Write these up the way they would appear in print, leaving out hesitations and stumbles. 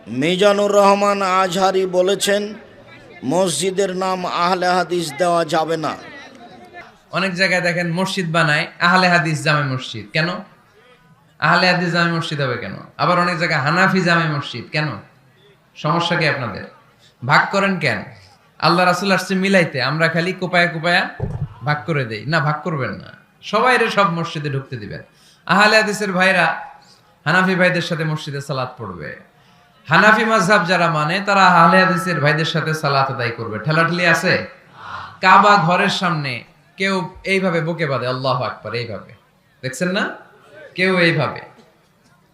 মিজানুর রহমান আজহারি বলেছেন মসজিদের নাম আহলে হাদিস দেওয়া যাবে না। অনেক জায়গায় দেখেন মসজিদ বানায় আহলে হাদিস জামে মসজিদ। কেন আহলে হাদিস জামে মসজিদ হবে কেন? আবার অনেক জায়গায় হানাফি জামে মসজিদ। কেন? সমস্যা কি আপনাদের? ভাগ করেন কেন? আল্লাহ রাসূল আসছে মিলাইতে, আমরা খালি কোপায়া কোপায়া ভাগ করে দেই। না, ভাগ করবেন না, সবাইরে সব মসজিদে ঢুকতে দিবেন। আহলে হাদিসের ভাইরা হানাফি ভাইদের সাথে মসজিদে সালাত পড়বে, হানাফি মাযহাব যারা মানে তারা আহলে হাদিসের ভাইদের সাথে সালাত আদায় করবে। ঠেলাঠেলি আছে? কাবা ঘরের সামনে কেউ এইভাবে বুকে বাঁধে আল্লাহু আকবার, এইভাবে দেখছেন না? কেউ এইভাবে,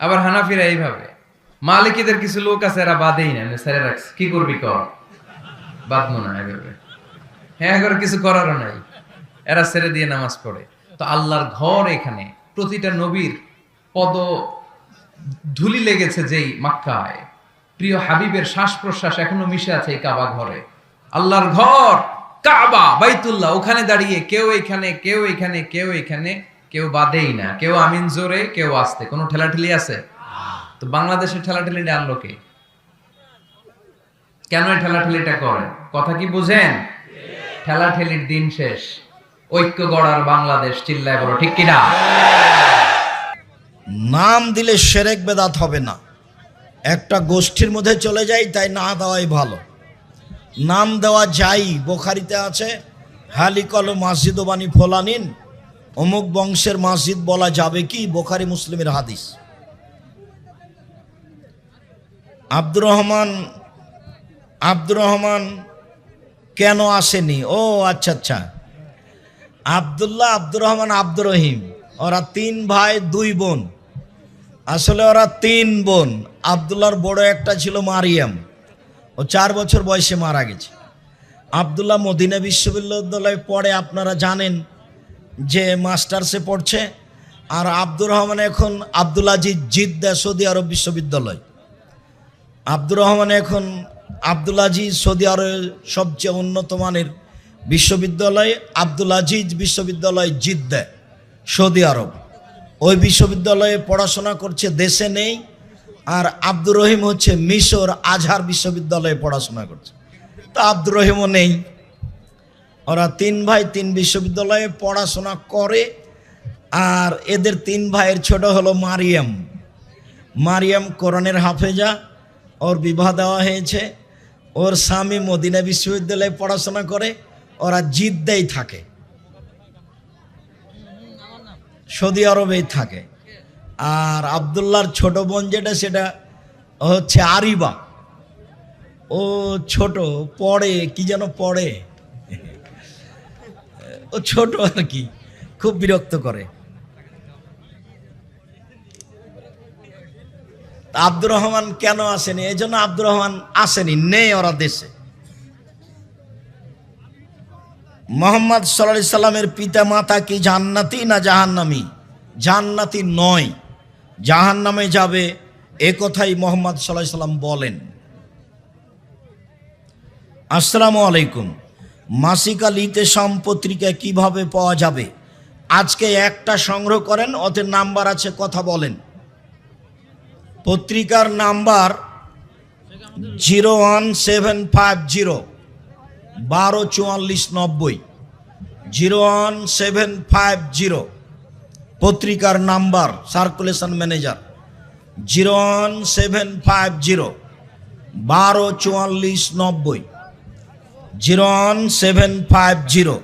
আবার হানাফিরা এইভাবে। মালিকীদের কিছু লোক আছে এরা বাঁধেই না, ছেড়ে রাখছে। কি করবি কর, বাঁধবো না এইভাবে। হ্যাঁ, করে কিছু করারও নাই, এরা ছেড়ে দিয়ে নামাজ পড়ে। তো আল্লাহর ঘর এখানে, প্রতিটা নবীর পদ ধুলি লেগেছে যেই মক্কায়, প্রিয় হাবিবের শ্বাস প্রশ্বাস এখনো মিশে আছে এই কাবা ঘরে। আল্লাহর ঘর কাবা বাইতুল্লাহ, ওখানে দাঁড়িয়ে কেউ এখানে কেউ এখানে কেউ এখানে, কেউ বাদেই না, কেউ আমিন জোরে কেউ আস্তে। কোনো ঠেলাঠেলি আছে? তো বাংলাদেশের ঠেলাঠেলিটা আনলো কে? কেন এই ঠেলাঠেলিটা করেন? কথা কি বুঝেন? ঠেলাঠেলির দিন শেষ, ঐক্য গড়ার বাংলাদেশ। চিল্লায় বলো ঠিক কিনা? নাম দিলে শিরক বেদাত হবে না, একটা গোষ্ঠীর মধ্যে চলে যায়, তাই না দেওয়াই ভালো। নাম দেওয়া যাই, বুখারীতে আছে হালিকল মসজিদ বানি ফলানিন, অমুক বংশের মসজিদ বলা যাবে কি? বুখারী মুসলিমের হাদিস। আব্দুর রহমান কেন আসেনি? ও আচ্ছা আচ্ছা, আব্দুল্লাহ, আব্দুর রহমান, আব্দুর রহিম, ওরা তিন ভাই দুই বোন। আসলে ওরা তিন বোন। আব্দুল্লাহর বড় একটা ছিল মারিয়াম, ও 4 বছর বয়সে মারা গেছে। আব্দুল্লাহ মদিনা বিশ্ববিদ্যালয়ে পড়ে, আপনারা জানেন যে মাস্টার্সে পড়ছে। আর আব্দুর রহমান এখন আব্দুল আজিজ জিদ্দা সৌদি আরব বিশ্ববিদ্যালয়। আব্দুর রহমান এখন আব্দুল আজিজ সৌদি আরবের সবচেয়ে উন্নত মানের বিশ্ববিদ্যালয় আব্দুল আজিজ বিশ্ববিদ্যালয় জিদ্দা সৌদি আরব, ওই বিশ্ববিদ্যালয়ে পড়াশোনা করছে, দেশে নেই। আর আব্দুর রহিম হচ্ছে মিশর আজহার বিশ্ববিদ্যালয়ে পড়াশোনা করছে, তা আব্দুর রহিমও নেই। ওরা তিন ভাই তিন বিশ্ববিদ্যালয়ে পড়াশোনা করে। আর এদের তিন ভাইয়ের ছোট হলো মারিয়াম কোরআনের হাফেজা, ওর বিবাহ দেওয়া হয়েছে। ওর স্বামী মদিনা বিশ্ববিদ্যালয়ে পড়াশোনা করে, ওরা জিদ্দাই থাকে, সৌদি আরবেই থাকে। আর আব্দুল্লাহর ছোট বোন যেটা, সেটা হচ্ছে আরিবা, ও ছোট, পড়ে কি যেন পড়ে, ও ছোট আর কি, খুব বিরক্ত করে। আব্দুর রহমান কেন আসেনি? এই জন্য আব্দুর রহমান আসেনি, নেই ওরা দেশে। মুহাম্মদ সাল্লাল্লাহু আলাইহি সাল্লামের পিতা মাতা কি জান্নাতি না জাহান্নামী? জান্নাতি নয়, জাহান্নামে যাবে, এ কথাই মুহাম্মদ সাল্লাল্লাহু আলাইহি সাল্লাম বলেন। আসসালামু আলাইকুম। মাসিক আল ইতেসাম পত্রিকা কিভাবে পাওয়া যাবে? আজকে একটা সংগ্রহ করেন, ওদের নাম্বার আছে, কথা বলেন। পত্রিকার নাম্বার 01750 124490, 01750 পত্রিকার নাম্বার, সার্কুলেশন ম্যানেজার 01750 124490, 01750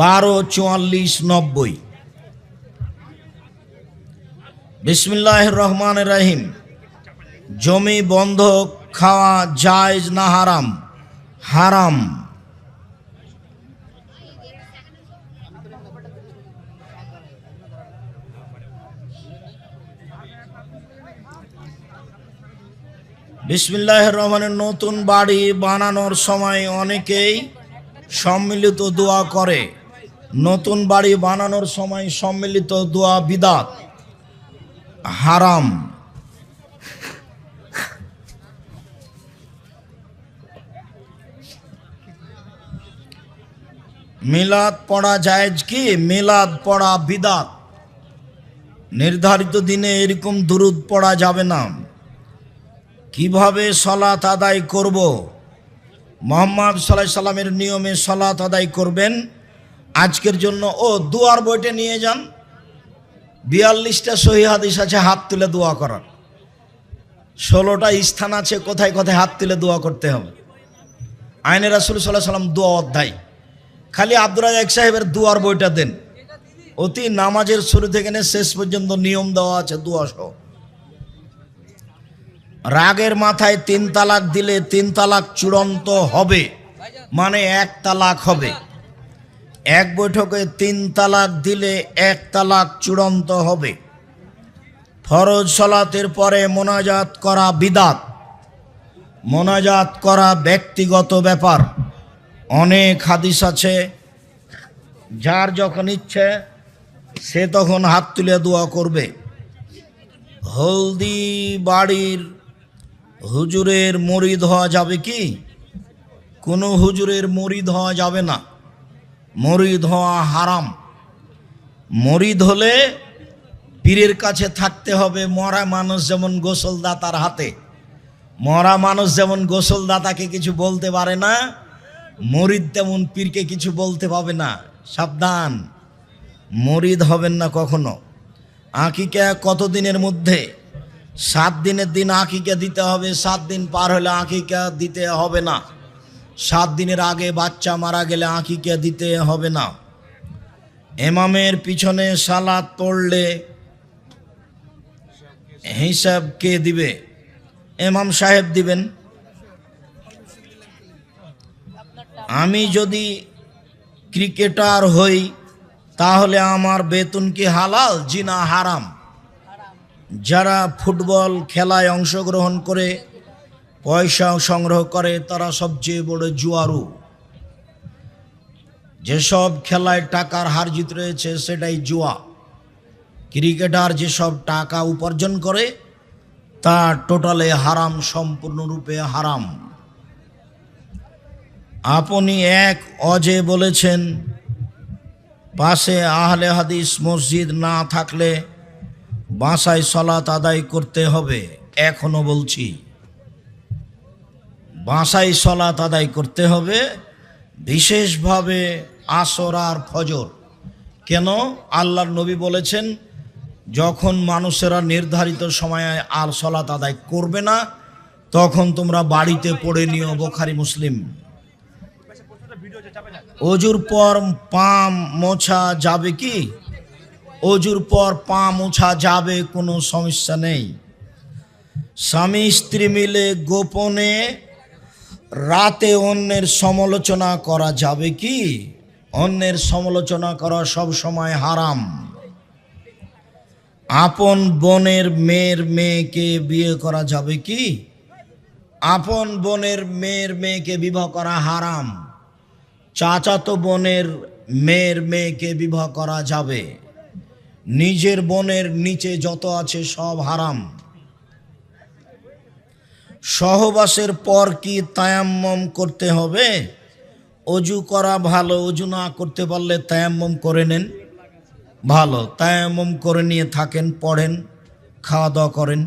124490। বিসমিল্লাহির রহমানির রহিম। জমি বন্ধক খাওয়া জায়েজ না হারাম? হারাম। বিসমিল্লাহির রহমানির। নতুন বাড়ি বানানোর সময় অনেকেই সম্মিলিত দোয়া করে। নতুন বাড়ি বানানোর সময় সম্মিলিত দোয়া বিদআত, হারাম। মিলাদ পড়া জায়েজ কি? মিলাদ পড়া বিদআত। নির্ধারিত দিনে এরকম দুরূদ পড়া যাবে না। কিভাবে সলাত আদায় করব? মুহাম্মদ সাল্লাল্লাহু আলাইহি সাল্লামের নিয়মে সলাত আদায় করবেন। আজকের জন্য দুয়ার বইটা নিয়ে যান, 42টা সহিহ হাদিস আছে হাত তুলে দোয়া করার, 16টা স্থান আছে কোথায় কোথায় হাত তুলে দোয়া করতে হবে। আইনে রাসূল সাল্লাল্লাহু আলাইহি সাল্লাম দোয়া অধ্যায়, খালি আব্দুর রাজ্জাক সাহেবের দোয়ার বইটা দেন, অতি নামাজের শুরু থেকে নিয়ে শেষ পর্যন্ত নিয়ম দেওয়া আছে দোয়া সহ। রাগের মাথায় 3 তালাক দিলে 3 তালাক চূড়ান্ত হবে, মানে 1 তালাক হবে। এক বৈঠকে 3 তালাক দিলে 1 তালাক চূড়ান্ত হবে। ফরজ সালাতের পরে মোনাজাত করা বিদআত, মোনাজাত করা ব্যক্তিগত ব্যাপার। অনেক হাদিস আছে, যার যখন ইচ্ছে সে তখন হাত তুলে দোয়া করবে। হলদি বাড়ির হুজুরের মুরিদ হওয়া যাবে কি? কোনো হুজুরের মুরিদ হওয়া যাবে না, মুরিদ হওয়া হারাম। মুরিদ হলে পীরের কাছে থাকতে হবে। মরা মানুষ যেমন গোসলদাতার হাতে, মরা মানুষ যেমন গোসলদাতাকে কিছু বলতে পারে না, মুরিদ তেমন পীরকে কিছু বলতে পাবে না। সাবধান, মুরিদ হবেন না কখনো। আকিকা কত দিনের মধ্যে? 7 দিনের দিন আকিকা দিতে হবে। 7 দিন পার হলে আকিকা দিতে হবে না। 7 দিনের আগে বাচ্চা মারা গেলে আকিকা দিতে হবে না। ইমামের পিছনে সালাত পড়লে হিসাব কে দিবে? ইমাম সাহেব দিবেন। আমি যদি ক্রিকেটার হই তাহলে আমার বেতন কি হালাল? জি না, হারাম। যারা ফুটবল খেলায় অংশগ্রহণ করে পয়সা সংগ্রহ করে তারা সবচেয়ে বড় জুয়ারু। যেসব খেলায় টাকার হার জিত রয়েছে সেটাই জুয়া। ক্রিকেটার যেসব টাকা উপার্জন করে তা টোটালে হারাম, সম্পূর্ণরূপে হারাম। আপনি এক অজে বলেছেন পাশে আহলে হাদিস মসজিদ না থাকলে বাসায় সালাত আদায় করতে হবে। এখনো বলছি, বাসায় সালাত আদায় করতে হবে, বিশেষভাবে আসর আর ফজর। কেন? আল্লাহর নবী বলেছেন যখন মানুষেরা নির্ধারিত সময়ে আর সালাত আদায় করবে না তখন তোমরা বাড়িতে পড়ে নিও। বুখারী মুসলিম। অজুর পর পা মোছা যাবে কি? অজুর পর পা মোছা যাবে, কোনো সমস্যা নেই। স্বামী স্ত্রী মিলে গোপনে রাতে অন্যের সমালোচনা করা যাবে কি? অন্যের সমালোচনা করা সব সময় হারাম। আপন বোনের মেয়ের মেয়েকে বিয়ে করা যাবে কি? আপন বোনের মেয়ের মেয়েকে বিবাহ করা হারাম। চাচাতো বোনের মেয়ের মেয়েকে বিবাহ করা যাবে। নিজের বোনের নিচে যত আছে সব হারাম। সহবাসের পর কি তায়াম্মম করতে হবে? অজু করা ভালো, অজু না করতে পারলে তায়াম্মম করে নেন, ভালো। তায়াম্মম করে নিয়ে থাকেন, পড়েন, খাওয়া দাওয়া করেন।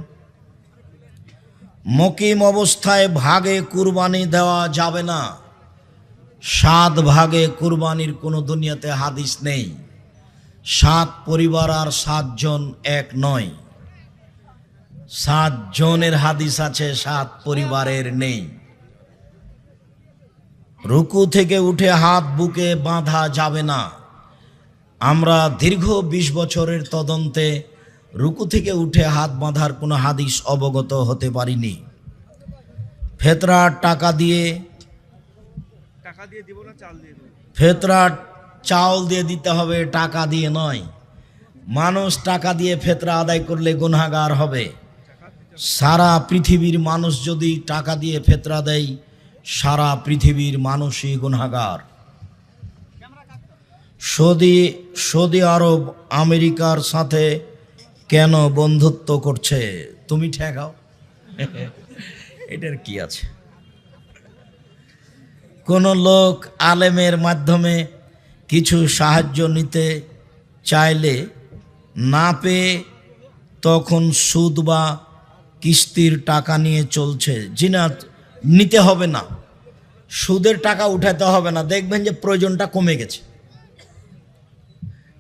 মুকিম অবস্থায় ভাগে কুরবানি দেওয়া যাবে না। 7 ভাগে কুরবানির কোনো দুনিয়াতে হাদিস নেই। 7 পরিবার আর 7 জন এক নয়। 7 জনের হাদিস আছে, 7 পরিবারের নেই। রুকু থেকে উঠে হাত বুকে বাঁধা যাবে না। আমরা দীর্ঘ 20 বছরের তদন্তে রুকু থেকে উঠে হাত বাঁধার কোনো হাদিস অবগত হতে পারিনি। ফেতরার টাকা দিয়ে দিব না, চাল দিয়ে দেব? ফেতরার চাউল দিয়ে দিতে হবে, টাকা দিয়ে নয়। মানুষ টাকা দিয়ে ফেতরা আদায় করলে গুনাহগার হবে। সারা পৃথিবীর মানুষ যদি টাকা দিয়ে ফেতরা দেয়, সারা পৃথিবীর মানুষই গুনাহগার। সৌদি আরব আমেরিকার সাথে কেন বন্ধুত্ব করছে? তুমি ঠেকাও, এটার কি আছে? কোনো লোক আলেমের মাধ্যমে কিছু সাহায্য নিতে চাইলে না পেয়ে তখন সুদ বা কিস্তির টাকা নিয়ে চলছে। জি না, নিতে হবে না, সুদের টাকা উঠাতে হবে না, দেখবেন যে প্রয়োজনটা কমে গেছে।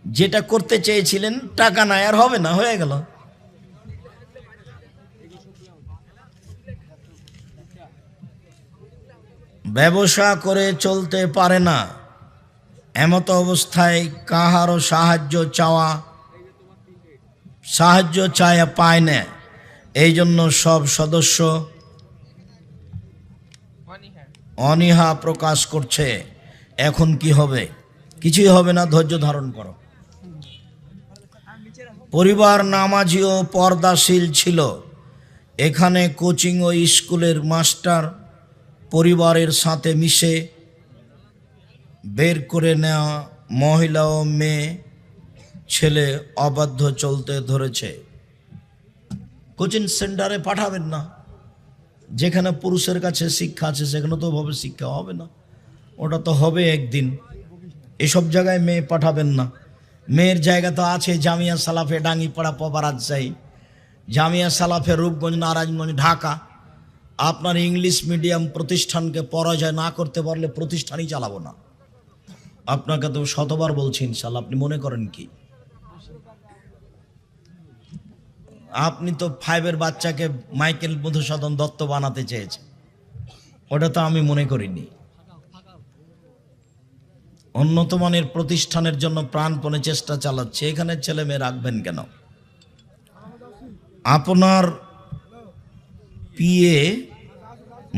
যেটা করতে চেয়েছিলেন টাকা নাই, আর হবে না, হয়ে গেল। ব্যবসা করে চলতে পারে না, এমত অবস্থায় কাহারও সাহায্য চায় পায় না। এই জন্য সব সদস্য অনীহা প্রকাশ করছে। এখন কি হবে? কিছুই হবে না, ধৈর্য ধারণ করো। পরিবার নামাজি ও পর্দাশীল ছিল। এখানে কোচিং ও স্কুলের মাস্টার পরিবারের সাথে মিশে বের করে নেওয়া মহিলা ও মেয়ে ছেলে অবাধ্য চলতে ধরেছে। কোচিং সেন্টারে পাঠাবেন না, যেখানে পুরুষের কাছে শিক্ষা আছে সেখানে তো ওভাবে শিক্ষা হবে না, ওটা তো হবে একদিন। এসব জায়গায় মেয়ে পাঠাবেন না। মেয়ের জায়গা তো আছে জামিয়া সালাফে ডাঙ্গিপাড়া পবা রাজশাহী, জামিয়া সালাফে রূপগঞ্জ নারায়ণগঞ্জ ঢাকা। আপনার ইংলিশ মিডিয়াম প্রতিষ্ঠানকে পরাজয় না করতে পারলে প্রতিষ্ঠানই চালাবো না। আপনাকে তো শতবার বলছি, ইনশাল্লাহ। আপনি মনে করেন কি? আপনি তো 5-এর বাচ্চাকে মাইকেল মধুসূদন দত্ত বানাতে চেয়েছেন, ওটা তো আমি মনে করিনি। উন্নত মানের প্রতিষ্ঠানের জন্য প্রাণপণে চেষ্টা চালাচ্ছে, এখানে ছেলে মেয়ে রাখবেন কেন? আপনার পিএ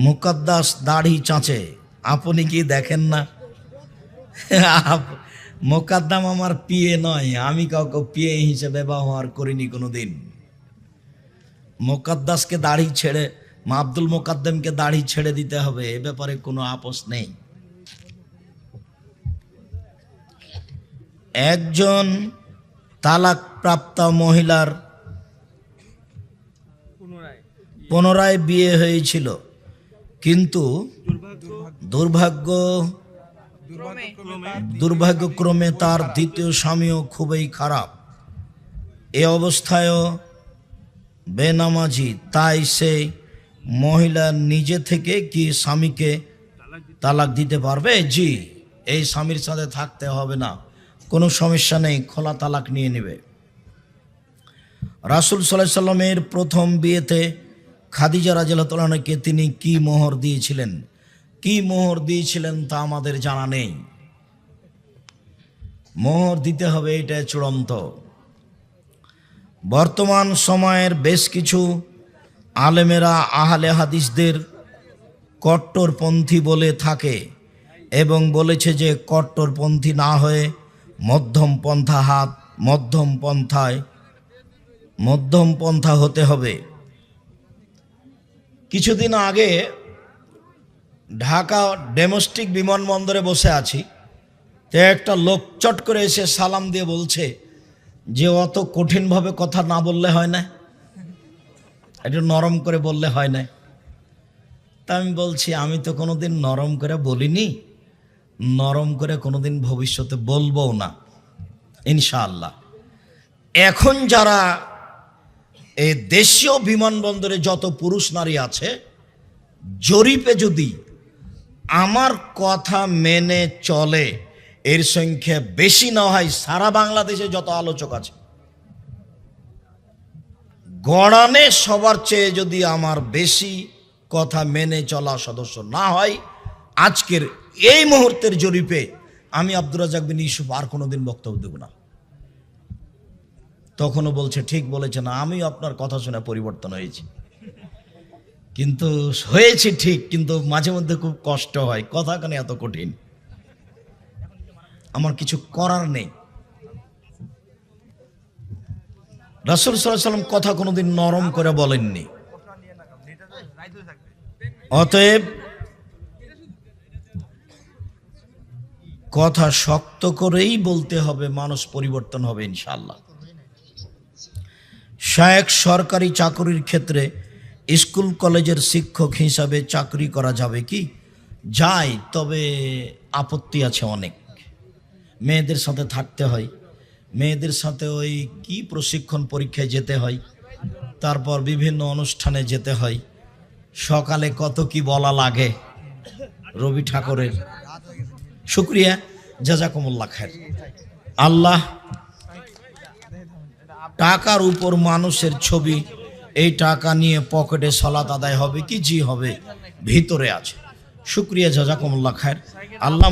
মুকাদ্দাস দাড়ি চাঁচে, আপনি কি দেখেন না? মোকাদ্দাম আমার পিএ নয়, আমি কাউকে পিএ হিসেবে ব্যবহার করিনি কোনোদিন। মোকাদ্দাসকে দাড়ি ছেড়ে, আব্দুল মোকাদ্দেমকে দাড়ি ছেড়ে দিতে হবে, এ ব্যাপারে কোনো আপোষ নেই। একজন তালাকপ্রাপ্তা মহিলার পুনরায় বিয়ে হয়েছিল, কিন্তু দুর্ভাগ্যক্রমে তার দ্বিতীয় স্বামীও খুবই খারাপ। এ অবস্থায়ও বেনামাজি, তাই সেই মহিলা নিজে থেকে কি স্বামীকে তালাক দিতে পারবে? জি, এই স্বামীর সাথে থাকতে হবে না, কোনো সমস্যা নেই, খোলা তালাক নিয়ে নেবে। রাসূল সাল্লাল্লাহু আলাইহি সাল্লামের প্রথম বিয়েতে খাদিজা রাদিয়াল্লাহু আনহাকে তিনি কি মোহর দিয়েছিলেন? কি মোহর দিয়েছিলেন তা আমাদের জানা নেই। মোহর দিতে হবে, এটা চূড়ান্ত। বর্তমান সময়ের বেশ কিছু আলেমেরা আহলে হাদিসদের কট্টরপন্থী বলে থাকে এবং বলেছে যে কট্টরপন্থী না হয়ে মধ্যম পন্থা হতে হবে। কিছুদিন আগে ঢাকা ডোমেস্টিক বিমানবন্দরে বসে আছি, তো একটা লোক চট করে এসে সালাম দিয়ে বলছে যে অত কঠিনভাবে কথা না বললে হয় না, একটু নরম করে বললে হয় না। তা আমি বলছি, আমি তো কোনোদিন নরম করে বলিনি, নরম করে কোনোদিন ভবিষ্যতে বলবো না ইনশাআল্লাহ। এখন যারা এই দেশীয় বিমানবন্দরে যত পুরুষ নারী আছে, জরিপে যদি আমার কথা মেনে চলে এর সংখ্যা বেশি না হয়, সারা বাংলাদেশে যত আলোচক আছে গড়ানে সবার চেয়ে যদি আমার বেশি কথা মেনে চলা সদস্য না হয়, আজকের এই মুহূর্তের জরিপে আমি আব্দুর রাজ্জাক বিন ইউসুফ আর কোনোদিন বক্তব্য দেব না। তখনও বলছে ঠিক বলেছে না, আমি আপনার কথা শুনে পরিবর্তন হয়েছি, কিন্তু হয়েছে ঠিক, কিন্তু মাঝে মধ্যে খুব কষ্ট হয়, কথা কেন এত কঠিন, আমার কিছু করার নেই। রাসূল সাল্লাল্লাহু আলাইহি ওয়াসাল্লাম কথা কোনোদিন নরম করে বলেননি। অতএব কথা শক্ত করেই বলতে হবে, মানুষ পরিবর্তন হবে ইনশাআল্লাহ। শায়েখ সরকারি চাকরির ক্ষেত্রে স্কুল কলেজের শিক্ষক হিসাবে চাকরি করা যাবে কি? যায়, তবে আপত্তি আছে অনেক। মেয়েদের সাথে থাকতে হয়, মেয়েদের সাথে ওই কি প্রশিক্ষণ পরীক্ষায় যেতে হয়, তারপর বিভিন্ন অনুষ্ঠানে যেতে হয়, সকালে কত কি বলা লাগে রবি ঠাকুরের। শুক্রিয়া, জাযাকুমুল্লাহ খায়ের। আল্লাহ টাকার উপর মানুষের ছবি, এই টাকা নিয়ে পকেটে সালাত আদায় হবে কি জি হবে, ভিতরে আছে। শুক্রিয়া, জাযাকুমুল্লাহ খায়ের। আল্লাহ